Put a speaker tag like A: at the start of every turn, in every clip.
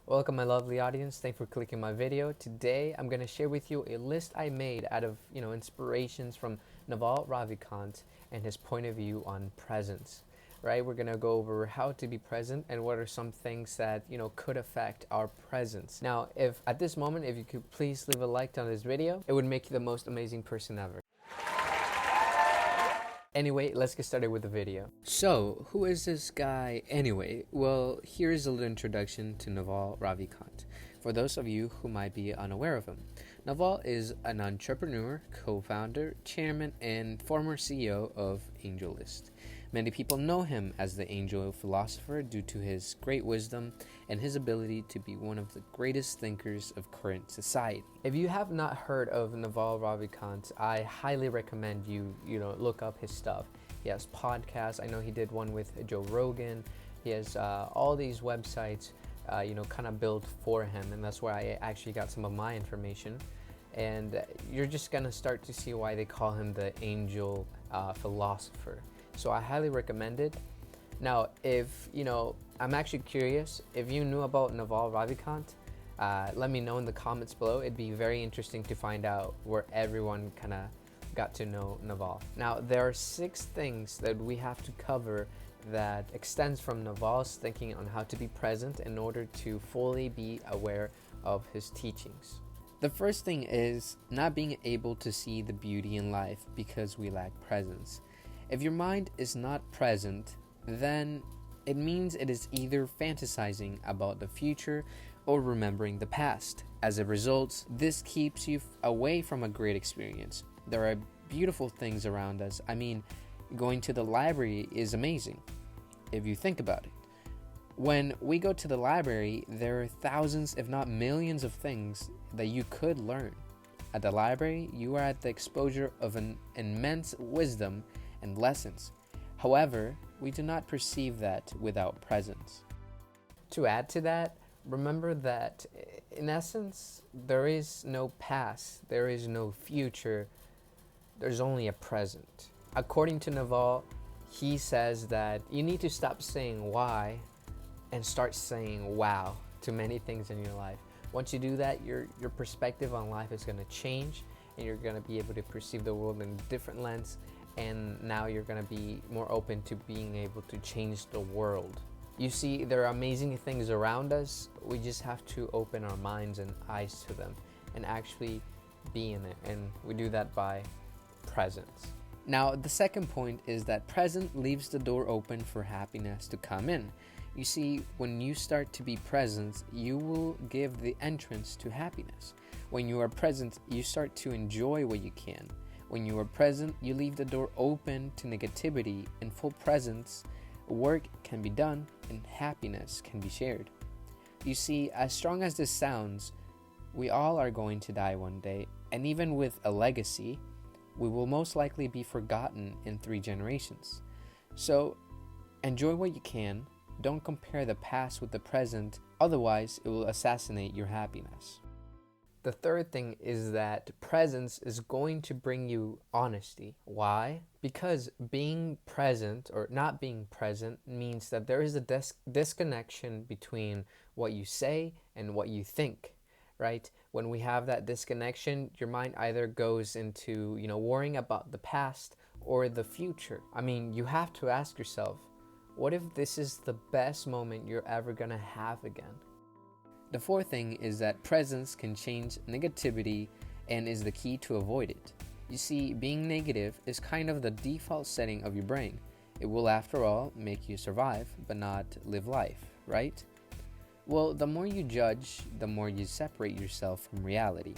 A: Welcome my lovely audience. Thanks for clicking my video. Today I'm going to share with you a list I made out of, inspirations from Naval Ravikant and his point of view on presence. Right? We're going to go over how to be present and what are some things that, could affect our presence. Now, if at this moment if you could please leave a like on this video, it would make you the most amazing person ever. Anyway, let's get started with the video. So, who is this guy anyway? Well, here's a little introduction to Naval Ravikant, for those of you who might be unaware of him. Naval is an entrepreneur, co-founder, chairman, and former CEO of AngelList. Many people know him as the angel philosopher due to his great wisdom and his ability to be one of the greatest thinkers of current society. If you have not heard of Naval Ravikant, I highly recommend you look up his stuff. He has podcasts. I know he did one with Joe Rogan. He has all these websites kind of built for him, and that's where I actually got some of my information. And you're just gonna start to see why they call him the angel philosopher. So I highly recommend it. Now, if I'm actually curious if you knew about Naval Ravikant. Let me know in the comments below. It'd be very interesting to find out where everyone kind of got to know Naval. Now, there are 6 things that we have to cover that extends from Naval's thinking on how to be present in order to fully be aware of his teachings. The first thing is not being able to see the beauty in life because we lack presence. If your mind is not present, then it means it is either fantasizing about the future or remembering the past. As a result, this keeps you away from a great experience. There are beautiful things around us. I mean, going to the library is amazing, if you think about it. When we go to the library, there are thousands, if not millions, of things that you could learn. At the library, you are at the exposure of an immense wisdom and lessons. However, we do not perceive that without presence. To add to that, remember that in essence, there is no past, there is no future, there's only a present. According to Naval, he says that you need to stop saying why and start saying wow to many things in your life. Once you do that, your perspective on life is going to change, and you're going to be able to perceive the world in a different lens. And now you're going to be more open to being able to change the world. You see, there are amazing things around us. We just have to open our minds and eyes to them and actually be in it. And we do that by presence. Now, the second point is that present leaves the door open for happiness to come in. You see, when you start to be present, you will give the entrance to happiness. When you are present, you start to enjoy what you can. When you are present, you leave the door open to negativity. In full presence, work can be done and happiness can be shared. You see, as strong as this sounds, we all are going to die one day, and even with a legacy, we will most likely be forgotten in 3 generations. So, enjoy what you can. Don't compare the past with the present, otherwise it will assassinate your happiness. The third thing is that presence is going to bring you honesty. Why? Because being present or not being present means that there is a disconnection between what you say and what you think, right? When we have that disconnection, your mind either goes into, worrying about the past or the future. I mean, you have to ask yourself, what if this is the best moment you're ever gonna have again? The fourth thing is that presence can change negativity and is the key to avoid it. You see, being negative is kind of the default setting of your brain. It will, after all, make you survive, but not live life, right? Well, the more you judge, the more you separate yourself from reality.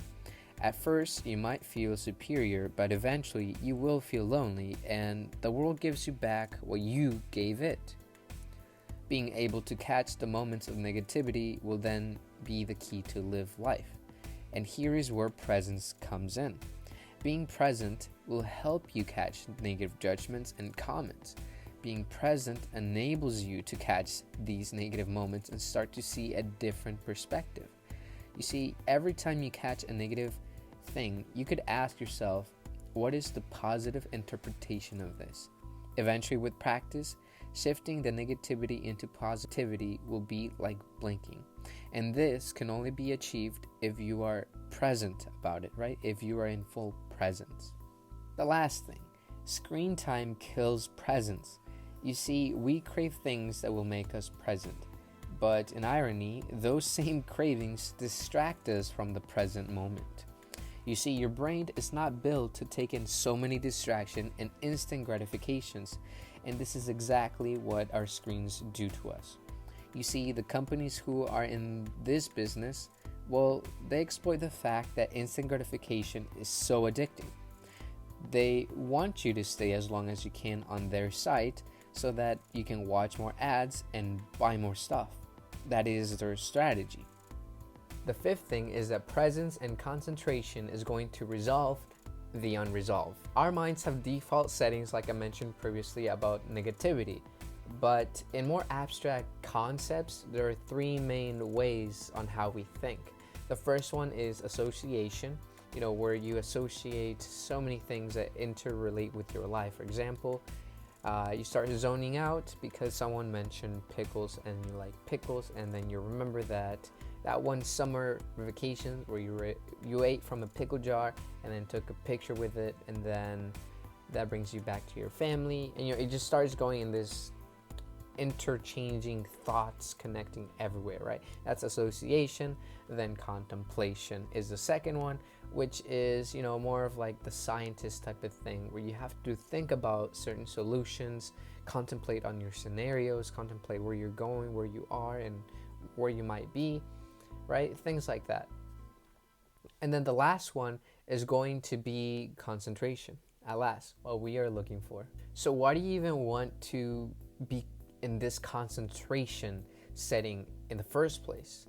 A: At first, you might feel superior, but eventually you will feel lonely, and the world gives you back what you gave it. Being able to catch the moments of negativity will then be the key to live life. And here is where presence comes in. Being present will help you catch negative judgments and comments. Being present enables you to catch these negative moments and start to see a different perspective. You see, every time you catch a negative thing, you could ask yourself, what is the positive interpretation of this? Eventually, with practice, shifting the negativity into positivity will be like blinking. And this can only be achieved if you are present about it, right? If you are in full presence. The last thing, screen time kills presence. You see, we crave things that will make us present. But in irony, those same cravings distract us from the present moment. You see, your brain is not built to take in so many distractions and instant gratifications, and this is exactly what our screens do to us. You see, the companies who are in this business, well, they exploit the fact that instant gratification is so addicting. They want you to stay as long as you can on their site so that you can watch more ads and buy more stuff. That is their strategy. The fifth thing is that presence and concentration is going to resolve the unresolved. Our minds have default settings, like I mentioned previously, about negativity. But in more abstract concepts, there are three main ways on how we think. The first one is association, where you associate so many things that interrelate with your life. For example, you start zoning out because someone mentioned pickles and you like pickles, and then you remember that one summer vacation where you ate from a pickle jar and then took a picture with it, and then that brings you back to your family, and it just starts going in this interchanging thoughts connecting everywhere, right? That's association. Then contemplation is the second one, which is more of like the scientist type of thing, where you have to think about certain solutions, contemplate on your scenarios, contemplate where you're going, where you are, and where you might be, right? Things like that. And then the last one is going to be concentration. At last, what we are looking for. So why do you even want to be in this concentration setting in the first place?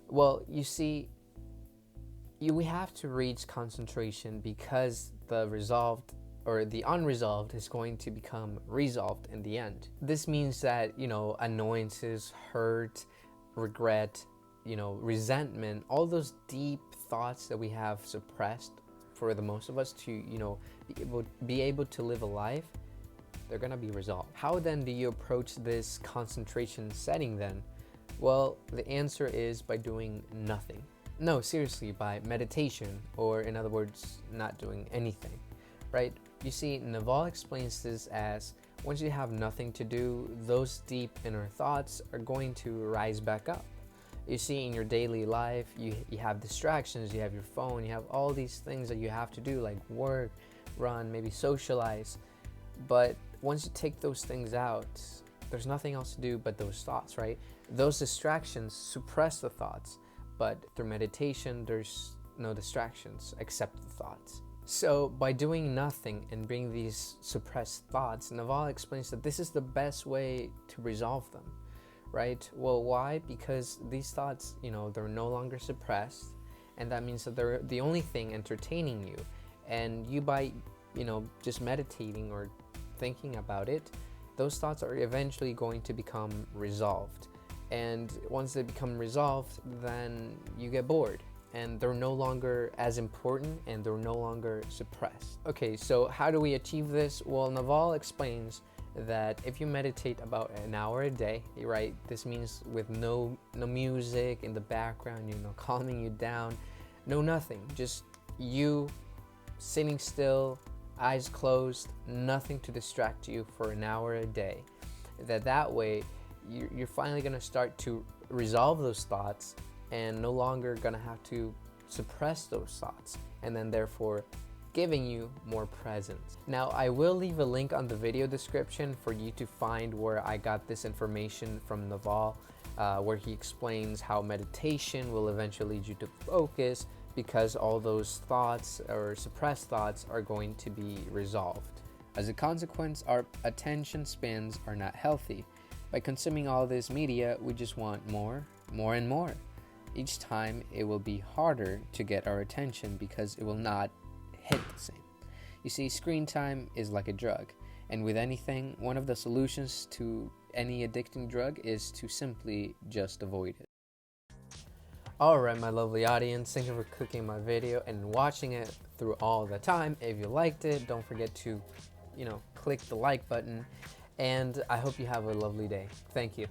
A: Well, you see, we have to reach concentration because the resolved or the unresolved is going to become resolved in the end. This means that, annoyances, hurt, regret, resentment, all those deep thoughts that we have suppressed for the most of us to, be able to live a life, they're going to be resolved. How then do you approach this concentration setting then? Well, the answer is by doing nothing. No, seriously, by meditation, or in other words, not doing anything, right? You see, Naval explains this as once you have nothing to do, those deep inner thoughts are going to rise back up. You see, in your daily life, you have distractions, you have your phone, you have all these things that you have to do, like work, run, maybe socialize. But once you take those things out, there's nothing else to do but those thoughts, right? Those distractions suppress the thoughts, but through meditation, there's no distractions except the thoughts. So by doing nothing and bringing these suppressed thoughts, Naval explains that this is the best way to resolve them, right? Well, why? Because these thoughts, they're no longer suppressed, and that means that they're the only thing entertaining you. And you, by, just meditating or thinking about it, those thoughts are eventually going to become resolved. And once they become resolved, then you get bored, and they're no longer as important, and they're no longer suppressed. Okay, so how do we achieve this? Well, Naval explains that if you meditate about an hour a day, right, this means with no music in the background, calming you down, no nothing, just you sitting still, eyes closed, nothing to distract you for an hour a day. That way, you're finally going to start to resolve those thoughts and no longer going to have to suppress those thoughts, and then therefore giving you more presence. Now, I will leave a link on the video description for you to find where I got this information from Naval, where he explains how meditation will eventually lead you to focus, because all those thoughts or suppressed thoughts are going to be resolved. As a consequence, our attention spans are not healthy. By consuming all this media, we just want more and more. Each time it will be harder to get our attention because it will not hit the same. You see, screen time is like a drug, and with anything, one of the solutions to any addicting drug is to simply just avoid it. Alright, my lovely audience, thank you for clicking my video and watching it through all the time. If you liked it, don't forget to, click the like button, and I hope you have a lovely day. Thank you.